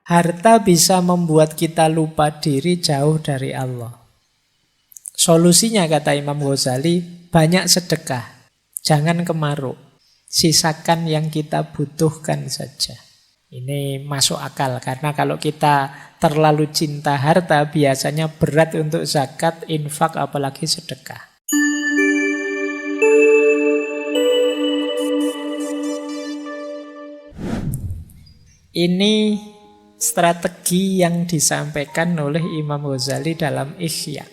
Harta bisa membuat kita lupa diri, jauh dari Allah. Solusinya kata Imam Ghazali, banyak sedekah. Jangan kemaruk. Sisakan yang kita butuhkan saja. Ini masuk akal, karena kalau kita terlalu cinta harta, biasanya berat untuk zakat, infak, apalagi sedekah. Ini strategi yang disampaikan oleh Imam Ghazali dalam Ihya.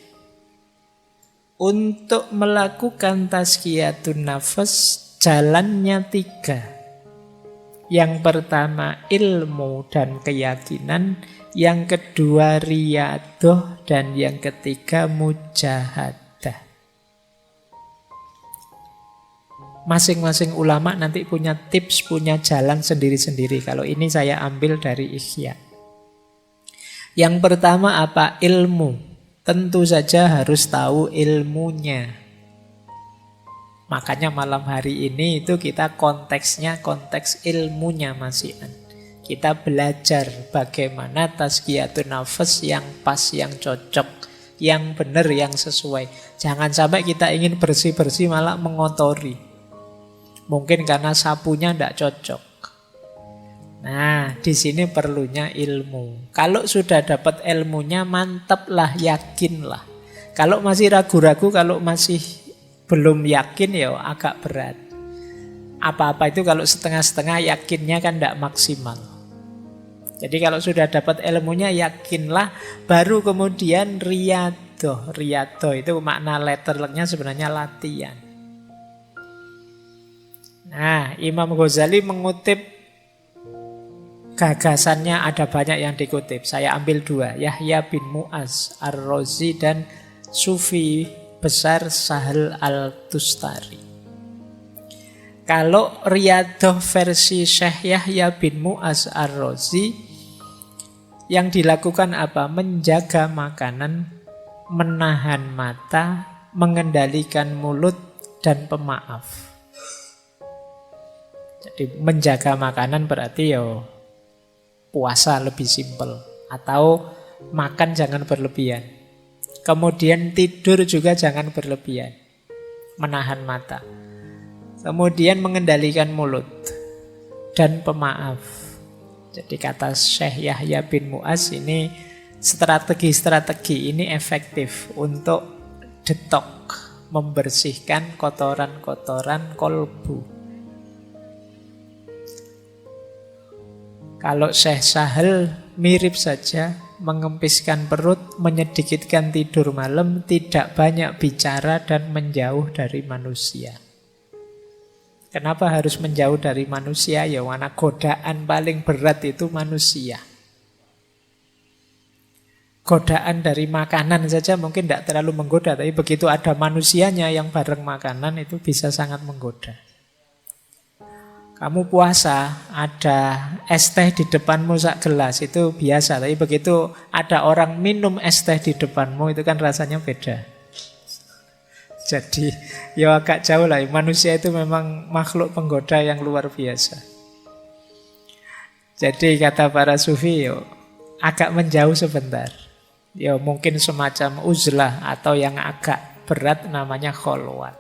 Untuk melakukan tazkiyatun nafas, jalannya 3. Yang pertama ilmu dan keyakinan, yang kedua riyadhah, dan yang ketiga mujahadah. Masing-masing ulama nanti punya tips, punya jalan sendiri-sendiri. Kalau ini saya ambil dari Ihya. Yang pertama apa? Ilmu. Tentu saja harus tahu ilmunya. Makanya malam hari ini itu kita konteksnya konteks ilmunya masihan. Kita belajar bagaimana tazkiyatun nafas yang pas, yang cocok, yang benar, yang sesuai. Jangan sampai kita ingin bersih-bersih malah mengotori. Mungkin karena sapunya tidak cocok. Nah, di sini perlunya ilmu. Kalau sudah dapat ilmunya, mantaplah, yakinlah. Kalau masih ragu-ragu, kalau masih belum yakin, ya agak berat. Apa-apa itu kalau setengah-setengah, yakinnya kan tidak maksimal. Jadi kalau sudah dapat ilmunya, yakinlah, baru kemudian riyadhah. Riyadhah itu makna letternya sebenarnya latihan. Nah, Imam Ghazali mengutip gagasannya, ada banyak yang dikutip. Saya ambil 2, Yahya bin Mu'az Ar-Razi dan Sufi besar Sahal Al-Tustari. Kalau riyadhah versi Syekh Yahya bin Mu'az Ar-Razi, yang dilakukan apa? Menjaga makanan, menahan mata, mengendalikan mulut, dan pemaaf. Jadi menjaga makanan berarti puasa lebih simpel, atau makan jangan berlebihan. Kemudian tidur juga jangan berlebihan, menahan mata. Kemudian mengendalikan mulut dan pemaaf. Jadi kata Syekh Yahya bin Mu'az, ini strategi-strategi ini efektif untuk detok, membersihkan kotoran-kotoran kolbu. Kalau Syekh Sahal mirip saja, mengempiskan perut, menyedikitkan tidur malam, tidak banyak bicara, dan menjauh dari manusia. Kenapa harus menjauh dari manusia? Ya, karena godaan paling berat itu manusia. Godaan dari makanan saja mungkin tidak terlalu menggoda, tapi begitu ada manusianya yang bareng makanan, itu bisa sangat menggoda. Kamu puasa, ada es teh di depanmu sak gelas, itu biasa. Tapi begitu ada orang minum es teh di depanmu, itu kan rasanya beda. Jadi ya agak jauh lah. Manusia itu memang makhluk penggoda yang luar biasa. Jadi kata para sufi, agak menjauh sebentar. Ya mungkin semacam uzlah, atau yang agak berat namanya kholwat.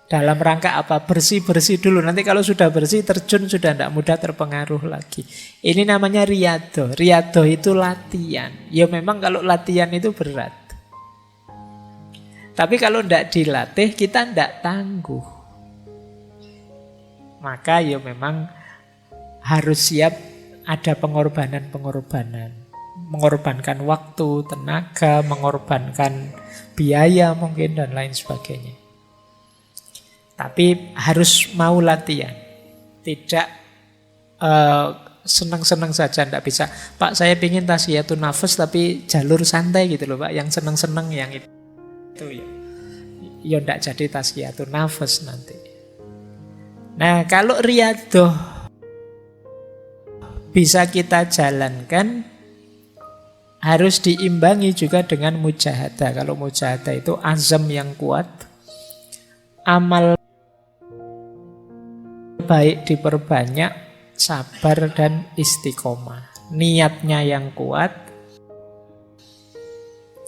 Dalam rangka apa? Bersih-bersih dulu. Nanti kalau sudah bersih, terjun sudah tidak mudah terpengaruh lagi. Ini namanya riyadhah. Riyadhah itu latihan. Ya memang kalau latihan itu berat. Tapi kalau tidak dilatih, kita tidak tangguh. Maka ya memang harus siap ada pengorbanan-pengorbanan. Mengorbankan waktu, tenaga, mengorbankan biaya mungkin, dan lain sebagainya. Tapi harus mau latihan. Tidak senang-senang saja, tidak bisa. Pak, saya ingin tazkiyatun nafas tapi jalur santai gitu loh Pak. Yang senang-senang yang itu ya tidak jadi tazkiyatun nafas nanti. Nah, kalau riyadhah bisa kita jalankan, harus diimbangi juga dengan mujahadah. Kalau mujahadah itu azam yang kuat, amal baik diperbanyak, sabar dan istiqomah. niatnya yang kuat,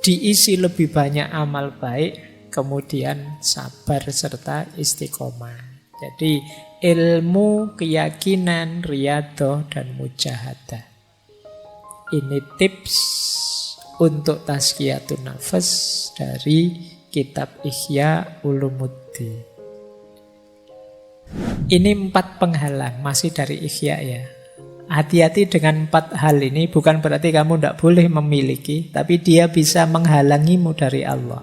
diisi lebih banyak amal baik, kemudian sabar serta istiqomah. Jadi ilmu, keyakinan, riyadhah, dan mujahadah. Ini tips untuk tazkiyatun nafas dari kitab Ihya Ulumuddin. Ini 4 penghalang, masih dari Ihya ya. Hati-hati dengan 4 hal ini, bukan berarti kamu tidak boleh memiliki, tapi dia bisa menghalangimu dari Allah.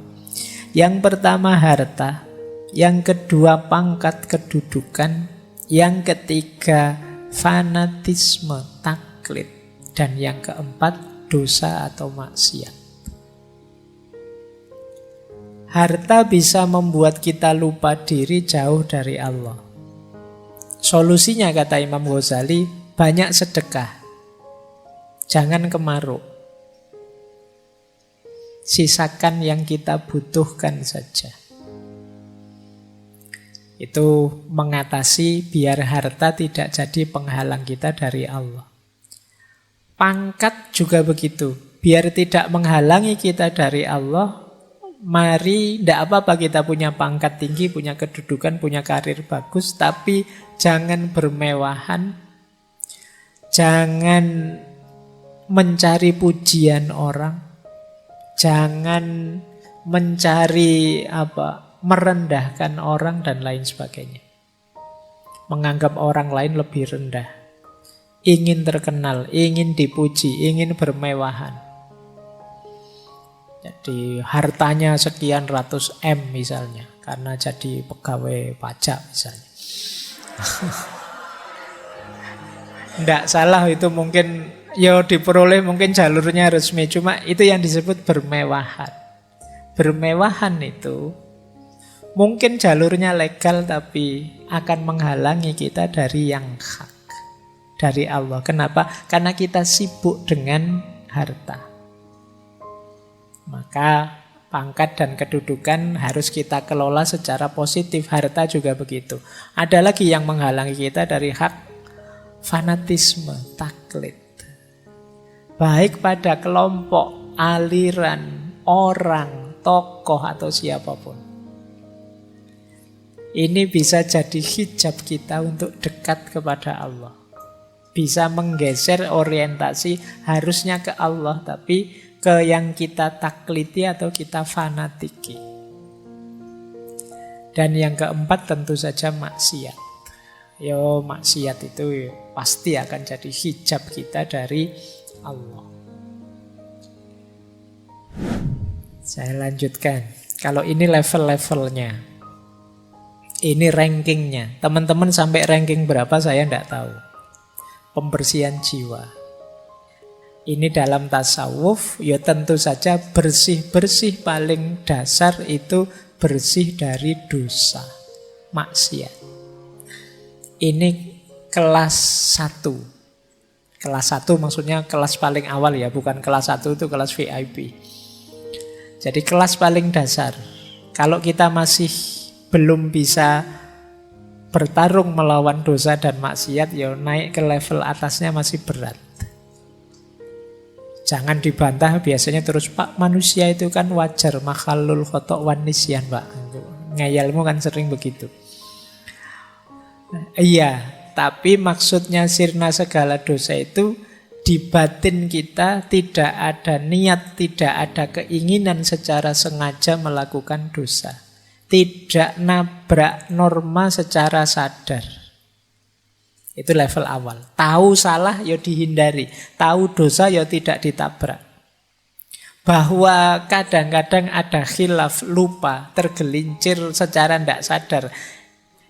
Yang pertama harta, yang kedua pangkat kedudukan, yang ketiga fanatisme, taklid, dan yang keempat dosa atau maksiat. Harta bisa membuat kita lupa diri, jauh dari Allah. Solusinya kata Imam Ghazali, banyak sedekah. Jangan kemaruk. Sisakan yang kita butuhkan saja. Itu mengatasi biar harta tidak jadi penghalang kita dari Allah. Pangkat juga begitu. Biar tidak menghalangi kita dari Allah, mari, tidak apa-apa kita punya pangkat tinggi, punya kedudukan, punya karir bagus, tapi jangan bermewahan, jangan mencari pujian orang, jangan mencari merendahkan orang dan lain sebagainya. Menganggap orang lain lebih rendah. Ingin terkenal, ingin dipuji, ingin bermewahan. Jadi hartanya sekian ratus M misalnya, karena jadi pegawai pajak misalnya. Tidak salah itu, mungkin ya diperoleh, mungkin jalurnya resmi, cuma itu yang disebut bermewahan. Bermewahan itu mungkin jalurnya legal, tapi akan menghalangi kita dari yang hak, dari Allah. Kenapa? Karena kita sibuk dengan harta. Maka pangkat dan kedudukan harus kita kelola secara positif. Harta juga begitu. Ada lagi yang menghalangi kita dari hak, fanatisme, taklid. Baik pada kelompok, aliran, orang, tokoh, atau siapapun. Ini bisa jadi hijab kita untuk dekat kepada Allah. Bisa menggeser orientasi harusnya ke Allah, tapi ke yang kita takliti atau kita fanatiki. Dan yang keempat tentu saja maksiat. Maksiat itu pasti akan jadi hijab kita dari Allah. Saya lanjutkan. Kalau ini level-levelnya, ini rankingnya. Teman-teman sampai ranking berapa saya tidak tahu. Pembersihan jiwa. Ini dalam tasawuf, ya tentu saja bersih-bersih paling dasar itu bersih dari dosa, maksiat. Ini kelas 1. Kelas 1 maksudnya kelas paling awal ya, bukan kelas 1 itu kelas VIP. Jadi kelas paling dasar. Kalau kita masih belum bisa bertarung melawan dosa dan maksiat, ya naik ke level atasnya masih berat. Jangan dibantah, biasanya terus, Pak, manusia itu kan wajar, makhlul khotok wan nisyan, Pak. Ngayalmu kan sering begitu. Iya, tapi maksudnya sirna segala dosa itu di batin kita tidak ada niat, tidak ada keinginan secara sengaja melakukan dosa. Tidak nabrak norma secara sadar. Itu level awal. Tahu salah ya dihindari, tahu dosa ya tidak ditabrak. Bahwa kadang-kadang ada khilaf, lupa, tergelincir secara tidak sadar.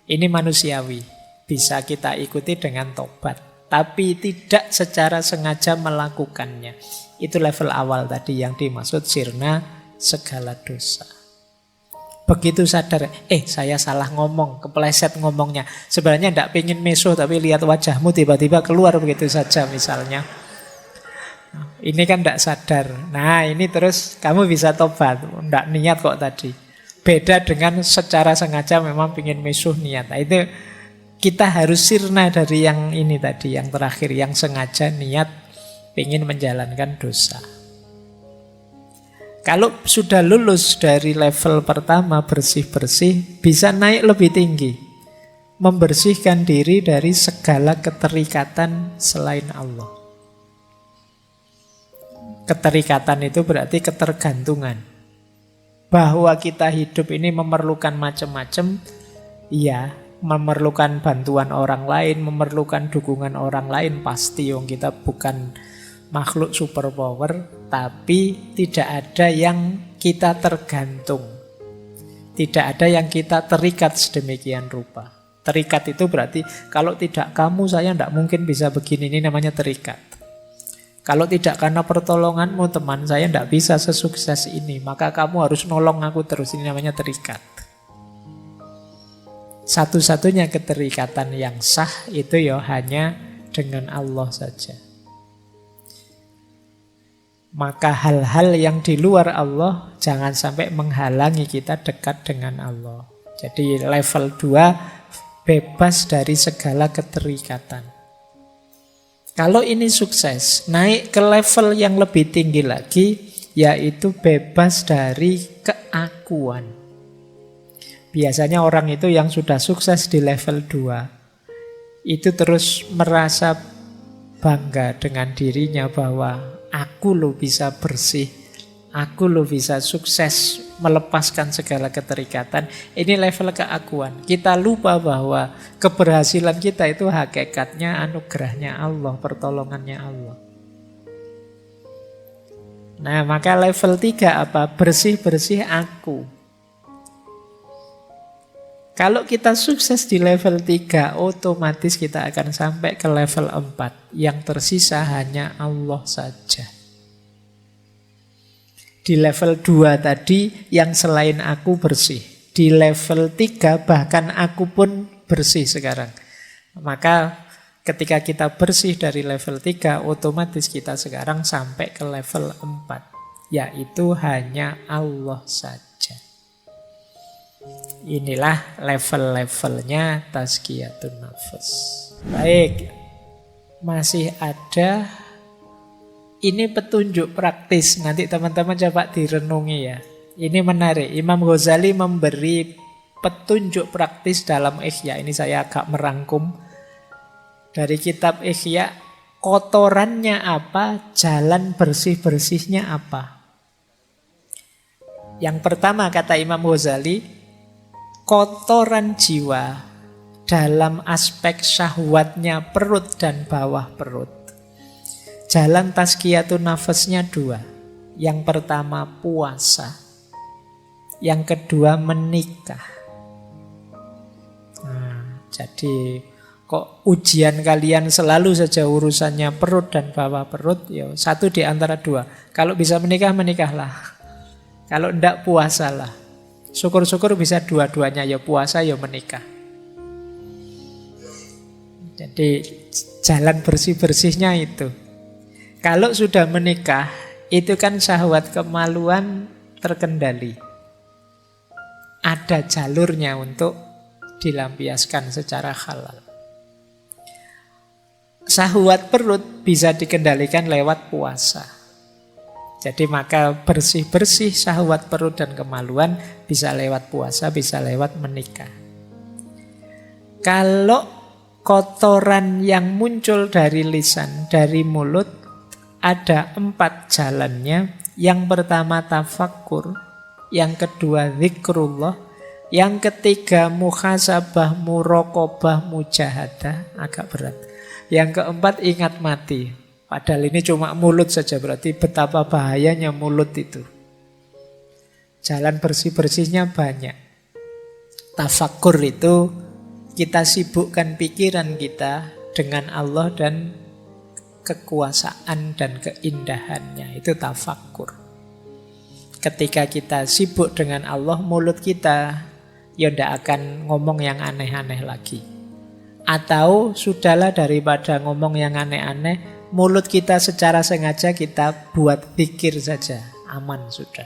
Ini manusiawi, bisa kita ikuti dengan tobat. Tapi tidak secara sengaja melakukannya. Itu level awal tadi yang dimaksud sirna segala dosa. Begitu sadar, saya salah ngomong, kepleset ngomongnya. Sebenarnya tidak pengen mesuh, tapi lihat wajahmu tiba-tiba keluar begitu saja misalnya. Ini kan tidak sadar. Nah ini terus kamu bisa tobat, tidak niat kok tadi. Beda dengan secara sengaja memang pengen mesuh niat. Nah, itu kita harus sirna dari yang ini tadi, yang terakhir, yang sengaja niat ingin menjalankan dosa. Kalau sudah lulus dari level pertama bersih-bersih, bisa naik lebih tinggi. Membersihkan diri dari segala keterikatan selain Allah. Keterikatan itu berarti ketergantungan. Bahwa kita hidup ini memerlukan macam-macam, iya, memerlukan bantuan orang lain, memerlukan dukungan orang lain, pasti yang kita bukan makhluk superpower, tapi tidak ada yang kita tergantung. Tidak ada yang kita terikat sedemikian rupa. Terikat itu berarti kalau tidak kamu saya tidak mungkin bisa begini, ini namanya terikat. Kalau tidak karena pertolonganmu teman saya tidak bisa sesukses ini, maka kamu harus nolong aku terus, ini namanya terikat. Satu-satunya keterikatan yang sah itu ya hanya dengan Allah saja. Maka hal-hal yang di luar Allah jangan sampai menghalangi kita dekat dengan Allah. Jadi level 2 bebas dari segala keterikatan. Kalau ini sukses, naik ke level yang lebih tinggi lagi, yaitu bebas dari keakuan. Biasanya orang itu yang sudah sukses di level 2, itu terus merasa bangga dengan dirinya bahwa aku loh bisa bersih, aku loh bisa sukses melepaskan segala keterikatan. Ini level keakuan. Kita lupa bahwa keberhasilan kita itu hakikatnya anugerahnya Allah, pertolongannya Allah. Nah, maka level 3 apa? Bersih-bersih aku. Kalau kita sukses di level 3, otomatis kita akan sampai ke level 4. Yang tersisa hanya Allah saja. Di level 2 tadi, yang selain aku bersih. Di level 3, bahkan aku pun bersih sekarang. Maka ketika kita bersih dari level 3, otomatis kita sekarang sampai ke level 4. Yaitu hanya Allah saja. Inilah level-levelnya tazkiyatun nafas. Baik, masih ada. Ini petunjuk praktis. Nanti teman-teman coba direnungi ya. Ini menarik. Imam Ghazali memberi petunjuk praktis dalam Ihya. Ini saya agak merangkum dari kitab Ihya. Kotorannya apa? Jalan bersih-bersihnya apa? Yang pertama kata Imam Ghazali, kotoran jiwa dalam aspek syahwatnya perut dan bawah perut. Jalan tazkiyatun nafasnya 2. Yang pertama puasa. Yang kedua menikah. Nah, jadi kok ujian kalian selalu saja urusannya perut dan bawah perut? Ya, satu di antara 2. Kalau bisa menikah, menikahlah. Kalau enggak, puasalah. Syukur-syukur bisa dua-duanya, ya puasa ya menikah. Jadi jalan bersih-bersihnya itu. Kalau sudah menikah, itu kan syahwat kemaluan terkendali. Ada jalurnya untuk dilampiaskan secara halal. Syahwat perut bisa dikendalikan lewat puasa. Jadi maka bersih-bersih syahwat perut dan kemaluan bisa lewat puasa, bisa lewat menikah. Kalau kotoran yang muncul dari lisan, dari mulut, ada 4 jalannya. Yang pertama tafakkur, yang kedua zikrullah, yang ketiga muhasabah, muraqabah, mujahadah, agak berat. Yang keempat ingat mati. Padahal ini cuma mulut saja, berarti betapa bahayanya mulut itu. Jalan bersih-bersihnya banyak. Tafakkur itu kita sibukkan pikiran kita dengan Allah dan kekuasaan dan keindahannya. Itu tafakkur. Ketika kita sibuk dengan Allah, mulut kita ya tidak akan ngomong yang aneh-aneh lagi. Atau sudahlah, daripada ngomong yang aneh-aneh, mulut kita secara sengaja kita buat pikir saja, aman sudah.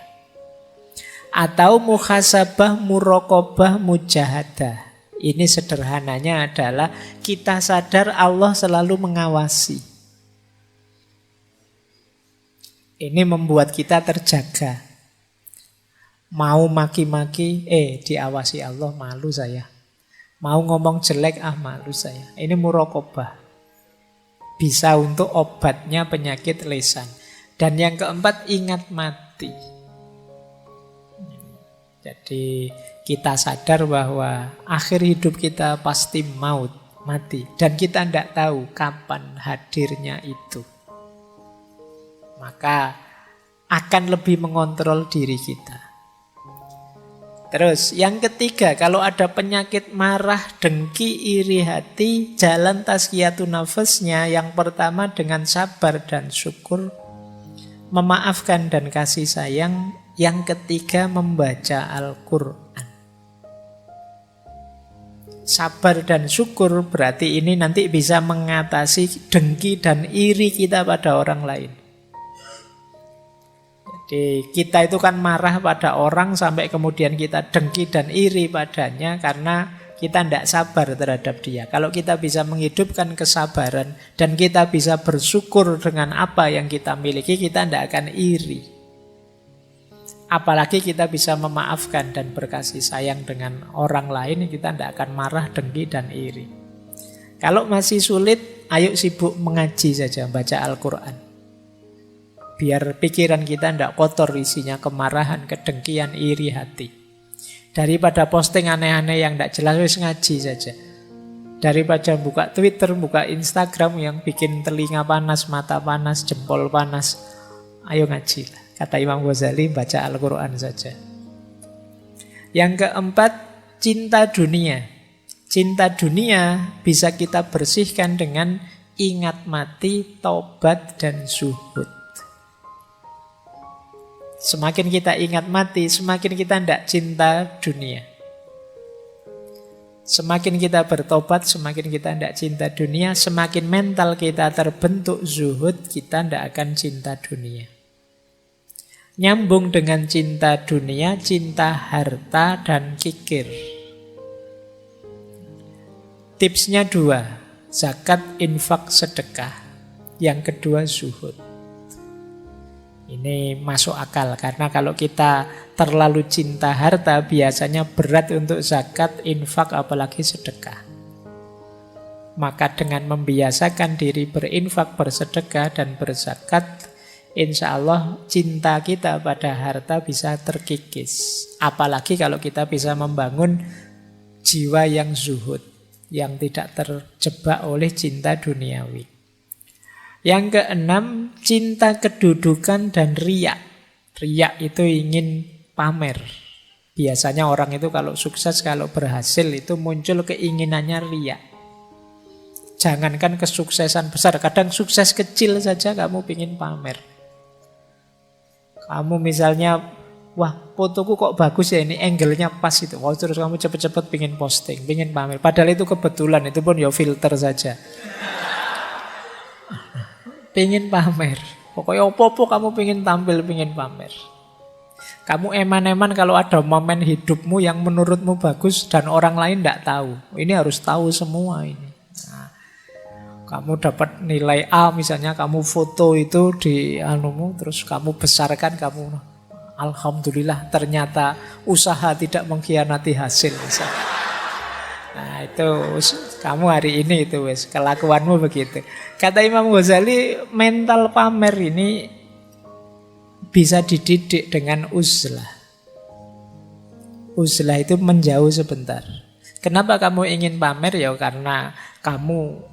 Atau muhasabah, muraqabah, mujahadah. Ini sederhananya adalah kita sadar Allah selalu mengawasi. Ini membuat kita terjaga. Mau maki-maki, diawasi Allah, malu saya. Mau ngomong jelek, malu saya. Ini muraqabah. Bisa untuk obatnya penyakit lisan. Dan yang keempat, ingat mati. Jadi kita sadar bahwa akhir hidup kita pasti maut, mati. Dan kita tidak tahu kapan hadirnya itu. Maka akan lebih mengontrol diri kita. Terus yang ketiga, kalau ada penyakit marah, dengki, iri hati, jalan tazkiyatun nafasnya yang pertama dengan sabar dan syukur, memaafkan dan kasih sayang. Yang ketiga, membaca Al-Quran. Sabar dan syukur berarti ini nanti bisa mengatasi dengki dan iri kita pada orang lain. Jadi kita itu kan marah pada orang sampai kemudian kita dengki dan iri padanya karena kita tidak sabar terhadap dia. Kalau kita bisa menghidupkan kesabaran dan kita bisa bersyukur dengan apa yang kita miliki, kita tidak akan iri. Apalagi kita bisa memaafkan dan berkasih sayang dengan orang lain, kita tidak akan marah, dengki, dan iri. Kalau masih sulit, ayo sibuk mengaji saja, baca Al-Quran. Biar pikiran kita tidak kotor isinya kemarahan, kedengkian, iri hati. Daripada posting aneh-aneh yang tidak jelas, wis ngaji saja. Daripada buka Twitter, buka Instagram yang bikin telinga panas, mata panas, jempol panas, ayo ngaji lah. Kata Imam Ghazali, baca Al-Quran saja. Yang keempat, cinta dunia. Cinta dunia bisa kita bersihkan dengan ingat mati, taubat, dan zuhud. Semakin kita ingat mati, semakin kita tidak cinta dunia. Semakin kita bertobat, semakin kita tidak cinta dunia. Semakin mental kita terbentuk zuhud, kita tidak akan cinta dunia. Nyambung dengan cinta dunia, cinta harta dan kikir. Tipsnya 2, zakat, infak, sedekah. Yang kedua zuhud. Ini masuk akal karena kalau kita terlalu cinta harta biasanya berat untuk zakat, infak, apalagi sedekah. Maka dengan membiasakan diri berinfak, bersedekah, dan berzakat, insya Allah cinta kita pada harta bisa terkikis. Apalagi kalau kita bisa membangun jiwa yang zuhud, yang tidak terjebak oleh cinta duniawi. Yang keenam, cinta kedudukan dan riya. Riya itu ingin pamer. Biasanya orang itu kalau sukses, kalau berhasil itu muncul keinginannya riya. Jangankan kesuksesan besar, kadang sukses kecil saja kamu ingin pamer. Kamu misalnya, wah fotoku kok bagus ya, ini angle-nya pas itu. Wah, terus kamu cepet-cepet pengen posting, pengen pamer. Padahal itu kebetulan, itu pun ya filter saja. Pengen pamer. Pokoknya opo-opo kamu pengen tampil, pengen pamer. Kamu eman-eman kalau ada momen hidupmu yang menurutmu bagus dan orang lain tidak tahu. Ini harus tahu semua ini. Nah, kamu dapat nilai A misalnya, kamu foto itu di anumu, terus kamu besarkan, kamu alhamdulillah ternyata usaha tidak mengkhianati hasil misalnya. Nah itu kamu hari ini itu wes kelakuanmu begitu. Kata Imam Ghazali, mental pamer ini bisa dididik dengan uzlah. Uzlah itu menjauh sebentar. Kenapa kamu ingin pamer? Ya karena kamu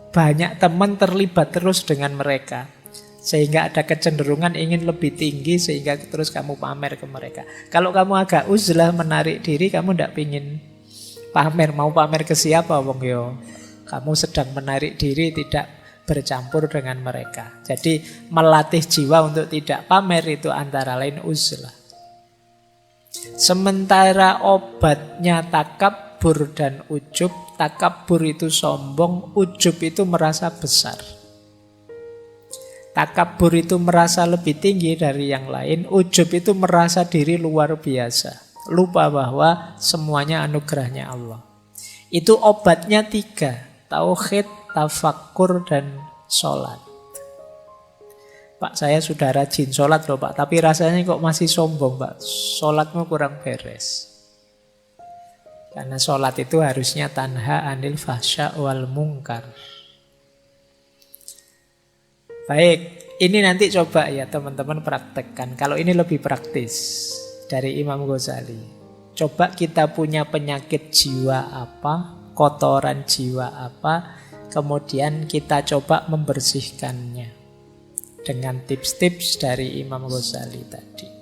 banyak teman terlibat terus dengan mereka, sehingga ada kecenderungan ingin lebih tinggi, sehingga terus kamu pamer ke mereka. Kalau kamu agak uzlah, menarik diri, kamu tidak ingin pamer. Mau pamer ke siapa wong yo? Kamu sedang menarik diri, tidak bercampur dengan mereka. Jadi melatih jiwa untuk tidak pamer itu antara lain uzlah. Sementara obatnya takabur dan ujub. Takabur itu sombong, ujub itu merasa besar. Takabur itu merasa lebih tinggi dari yang lain, ujub itu merasa diri luar biasa. Lupa bahwa semuanya anugerahnya Allah. Itu obatnya 3, tauhid, tafakkur, dan sholat. Pak, saya sudah rajin sholat loh Pak, tapi rasanya kok masih sombong Pak, sholatmu kurang beres. Karena sholat itu harusnya tanha anil fahsya wal mungkar. Baik, ini nanti coba ya teman-teman praktekkan. Kalau ini lebih praktis dari Imam Ghazali. Coba kita punya penyakit jiwa apa, kotoran jiwa apa, kemudian kita coba membersihkannya dengan tips-tips dari Imam Ghazali tadi.